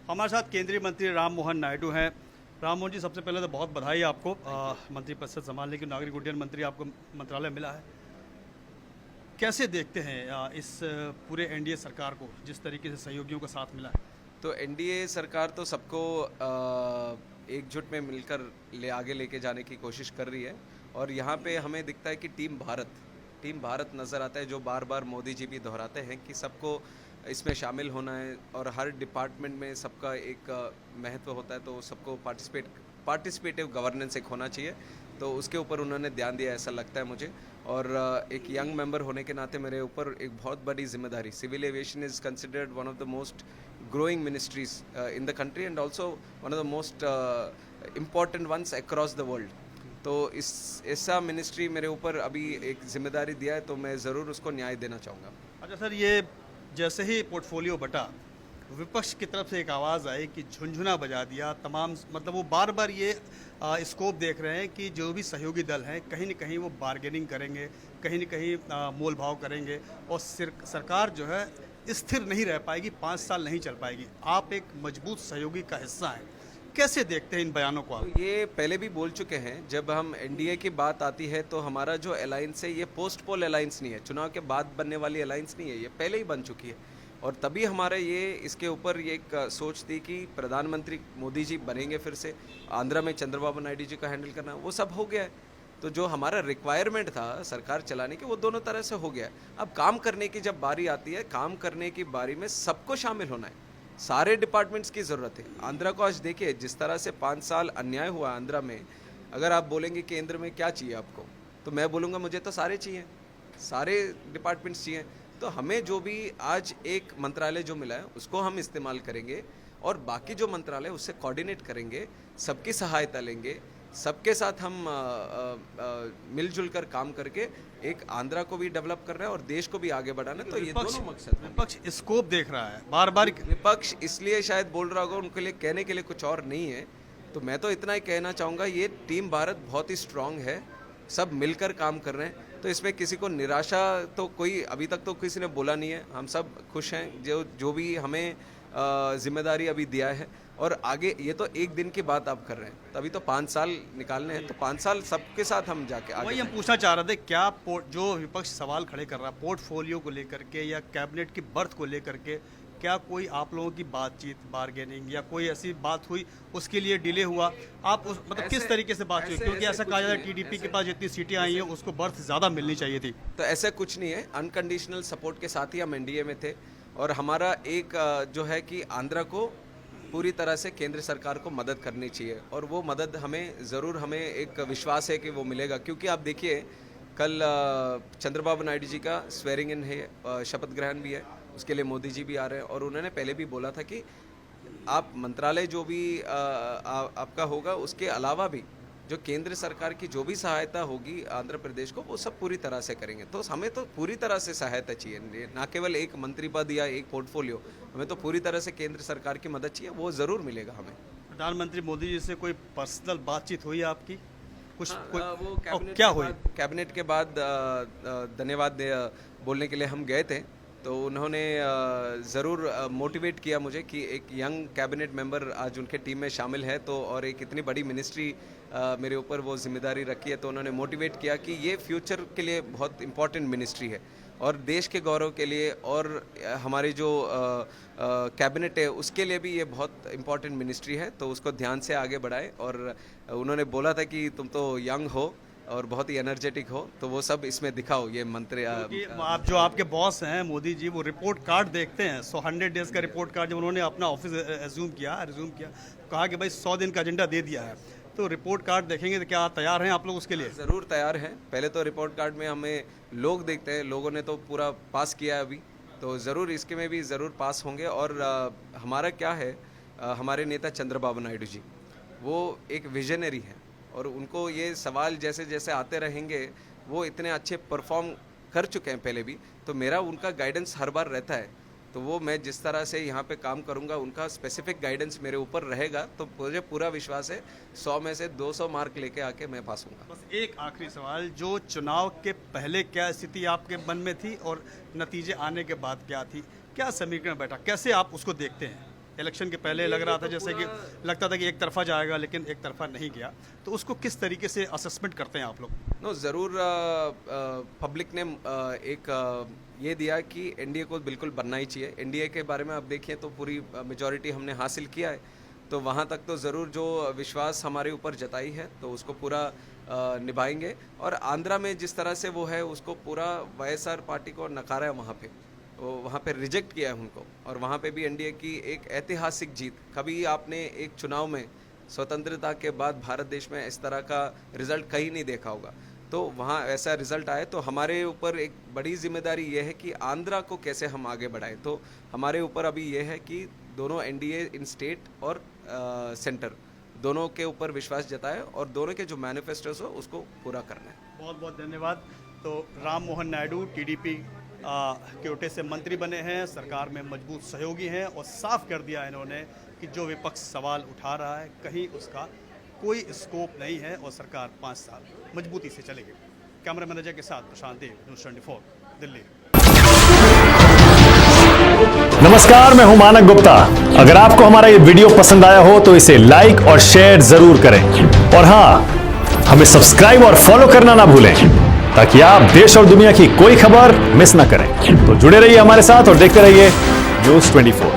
हमारे साथ केंद्रीय मंत्री राम मोहन नायडू हैं। राम मोहन जी, सबसे पहले तो बहुत बधाई आपको मंत्रिपरिषद संभालने की, नागरिक उड्डयन मंत्री आपको मंत्रालय मिला है। कैसे देखते हैं इस पूरे एनडीए सरकार को, जिस तरीके से सहयोगियों का साथ मिला है? तो एनडीए सरकार तो सबको एकजुट में मिलकर आगे लेके जाने की कोशिश कर रही है। और यहाँ पे हमें दिखता है कि टीम भारत नज़र आता है, जो बार बार मोदी जी भी दोहराते हैं कि सबको इसमें शामिल होना है और हर डिपार्टमेंट में सबका एक महत्व होता है, तो सबको पार्टिसिपेटिव गवर्नेंस एक होना चाहिए। तो उसके ऊपर उन्होंने ध्यान दिया, ऐसा लगता है मुझे। और एक यंग मेंबर होने के नाते मेरे ऊपर एक बहुत बड़ी जिम्मेदारी। Civil aviation is considered one of the most growing ministries in the country and also one of the most important ones across the world. तो इस ऐसा मिनिस्ट्री मेरे ऊपर अभी एक जिम्मेदारी दिया है, तो मैं ज़रूर उसको न्याय देना चाहूँगा। अच्छा सर, ये जैसे ही पोर्टफोलियो बटा, विपक्ष की तरफ से एक आवाज़ आई कि झुनझुना बजा दिया तमाम, मतलब वो बार बार ये स्कोप देख रहे हैं कि जो भी सहयोगी दल हैं कहीं न कहीं वो बार्गेनिंग करेंगे, कहीं न कहीं मोल भाव करेंगे और सरकार जो है स्थिर नहीं रह पाएगी, 5 साल नहीं चल पाएगी। आप एक मजबूत सहयोगी का हिस्सा हैं, कैसे देखते हैं इन बयानों को आप? तो ये पहले भी बोल चुके हैं, जब हम एनडीए की बात आती है तो हमारा जो अलायंस है ये पोस्ट पोल अलायंस नहीं है, चुनाव के बाद बनने वाली अलायंस नहीं है, ये पहले ही बन चुकी है। और तभी हमारा ये इसके ऊपर ये एक सोच थी कि प्रधानमंत्री मोदी जी बनेंगे फिर से, आंध्रा में चंद्रबाबू नायडू जी का हैंडल करना, वो सब हो गया है। तो जो हमारा रिक्वायरमेंट था सरकार चलाने की, वो दोनों तरह से हो गया। अब काम करने की जब बारी आती है, काम करने की बारी में सबको शामिल होना है, सारे डिपार्टमेंट्स की ज़रूरत है। आंध्रा को आज देखिए, जिस तरह से 5 साल अन्याय हुआ आंध्रा में। अगर आप बोलेंगे केंद्र में क्या चाहिए आपको, तो मैं बोलूँगा मुझे तो सारे चाहिए, सारे डिपार्टमेंट्स चाहिए। तो हमें जो भी आज एक मंत्रालय जो मिला है उसको हम इस्तेमाल करेंगे और बाकी जो मंत्रालय उससे कोऑर्डिनेट करेंगे, सबकी सहायता लेंगे, सबके साथ हम मिलजुल कर काम करके एक आंध्रा को भी डेवलप कर रहे हैं और देश को भी आगे बढ़ाना। तो ये दोनों मकसद हैं। विपक्ष स्कोप देख रहा है बार बार। विपक्ष इसलिए शायद बोल रहा होगा, उनके लिए कहने के लिए कुछ और नहीं है। तो मैं तो इतना ही कहना चाहूँगा, ये टीम भारत बहुत ही स्ट्रांग है, सब मिलकर काम कर रहे हैं। तो इसमें किसी को निराशा तो कोई अभी तक तो किसी ने बोला नहीं है। हम सब खुश हैं जो भी हमें जिम्मेदारी अभी दिया है। और आगे ये तो एक दिन की बात आप कर रहे हैं, तभी तो 5 साल निकालने हैं, तो 5 साल सबके साथ हम जाके आगे। वही हम पूछना चाह रहे थे, क्या जो विपक्ष सवाल खड़े कर रहा है पोर्टफोलियो को लेकर के या कैबिनेट की बर्थ को लेकर के, क्या कोई आप लोगों की बातचीत, बार्गेनिंग या कोई ऐसी बात हुई, उसके लिए डिले हुआ? आप उस मतलब किस तरीके से बात हुई? क्योंकि ऐसा कहा जाता है टीडीपी के पास जितनी सीटें आई हैं उसको बर्थ ज़्यादा मिलनी चाहिए थी। तो ऐसा कुछ नहीं है, अनकंडीशनल सपोर्ट के साथ ही हम एनडीए में थे। और हमारा एक जो है कि आंध्रा को पूरी तरह से केंद्र सरकार को मदद करनी चाहिए, और वो मदद हमें एक विश्वास है कि वो मिलेगा। क्योंकि आप देखिए, कल चंद्रबाबू नायडू जी का स्वेरिंग इन है, शपथ ग्रहण भी है, उसके लिए मोदी जी भी आ रहे हैं। और उन्होंने पहले भी बोला था कि आप मंत्रालय जो भी आपका होगा, उसके अलावा भी जो केंद्र सरकार की जो भी सहायता होगी आंध्र प्रदेश को, वो सब पूरी तरह से करेंगे। तो हमें तो पूरी तरह से सहायता चाहिए, ना केवल एक मंत्री पद या एक पोर्टफोलियो, हमें तो पूरी तरह से केंद्र सरकार की मदद चाहिए, वो ज़रूर मिलेगा हमें। प्रधानमंत्री मोदी जी से कोई पर्सनल बातचीत हुई आपकी? कुछ वो क्या हुई? कैबिनेट के बाद धन्यवाद बोलने के लिए हम गए थे, तो उन्होंने ज़रूर मोटिवेट किया मुझे कि एक यंग कैबिनेट मेंबर आज उनके टीम में शामिल है, तो और एक इतनी बड़ी मिनिस्ट्री मेरे ऊपर वो जिम्मेदारी रखी है। तो उन्होंने मोटिवेट किया कि ये फ्यूचर के लिए बहुत इम्पॉर्टेंट मिनिस्ट्री है और देश के गौरव के लिए, और हमारी जो कैबिनेट है उसके लिए भी ये बहुत इम्पॉर्टेंट मिनिस्ट्री है, तो उसको ध्यान से आगे बढ़ाए। और उन्होंने बोला था कि तुम तो यंग हो और बहुत ही एनर्जेटिक हो, तो वो सब इसमें दिखाओ। ये मंत्री आप जो आपके बॉस हैं मोदी जी, वो रिपोर्ट कार्ड देखते हैं। 100 डेज का रिपोर्ट कार्ड जब उन्होंने अपना ऑफिस रिज्यूम किया, कहा कि भाई 100 दिन का एजेंडा दे दिया है, तो रिपोर्ट कार्ड देखेंगे। तो क्या आप तैयार हैं आप लोग उसके लिए? ज़रूर तैयार हैं। पहले तो रिपोर्ट कार्ड में हमें लोग देखते हैं, लोगों ने तो पूरा पास किया है अभी, तो ज़रूर इसके में भी ज़रूर पास होंगे। और हमारा क्या है, हमारे नेता चंद्रबाबू नायडू जी वो एक विजनरी हैं, और उनको ये सवाल जैसे जैसे आते रहेंगे, वो इतने अच्छे परफॉर्म कर चुके हैं पहले भी, तो मेरा उनका गाइडेंस हर बार रहता है। तो वो मैं जिस तरह से यहाँ पे काम करूँगा, उनका स्पेसिफिक गाइडेंस मेरे ऊपर रहेगा, तो मुझे पूरा विश्वास है 100 में से 200 मार्क लेके आके मैं पास होऊंगा। बस एक आखिरी सवाल, जो चुनाव के पहले क्या स्थिति आपके मन में थी और नतीजे आने के बाद क्या थी, क्या समीकरण बैठा, कैसे आप उसको देखते हैं? इलेक्शन के पहले लग रहा था जैसे कि लगता था कि एक तरफा जाएगा, लेकिन एक तरफा नहीं गया। तो उसको किस तरीके से असेसमेंट करते हैं आप लोग? नो ज़रूर पब्लिक ने ये दिया कि एनडीए को बिल्कुल बनना ही चाहिए। एनडीए के बारे में आप देखिए तो पूरी मेजॉरिटी हमने हासिल किया है, तो वहाँ तक तो ज़रूर जो विश्वास हमारे ऊपर जताई है तो उसको पूरा निभाएंगे। और आंध्रा में जिस तरह से वो है उसको पूरा वाईएसआर पार्टी को नकारा है, वहाँ पे रिजेक्ट किया है उनको। और वहाँ पे भी एनडीए की एक ऐतिहासिक जीत, कभी आपने एक चुनाव में स्वतंत्रता के बाद भारत देश में इस तरह का रिज़ल्ट कहीं नहीं देखा होगा, तो वहाँ ऐसा रिज़ल्ट आए। तो हमारे ऊपर एक बड़ी जिम्मेदारी ये है कि आंध्रा को कैसे हम आगे बढ़ाएं। तो हमारे ऊपर अभी ये है कि दोनों एनडीए इन स्टेट और सेंटर दोनों के ऊपर विश्वास जताए और दोनों के जो मैनिफेस्टोस हो उसको पूरा करना है। बहुत बहुत धन्यवाद। तो राम मोहन नायडू टीडीपी कोटे से मंत्री बने हैं, सरकार में मजबूत सहयोगी हैं और साफ कर दिया इन्होंने कि जो विपक्ष सवाल उठा रहा है कहीं उसका कोई स्कोप नहीं है और सरकार 5 साल मजबूती से चलेगी। कैमरा मैनेजर के साथ प्रशांत देव, न्यूज़ 24 दिल्ली। नमस्कार, मैं हूं मानक गुप्ता। अगर आपको हमारा ये वीडियो पसंद आया हो तो इसे लाइक और शेयर जरूर करें और हाँ, हमें सब्सक्राइब और फॉलो करना ना भूलें ताकि आप देश और दुनिया की कोई खबर मिस ना करें। तो जुड़े रहिए हमारे साथ और देखते रहिए न्यूज़ 24।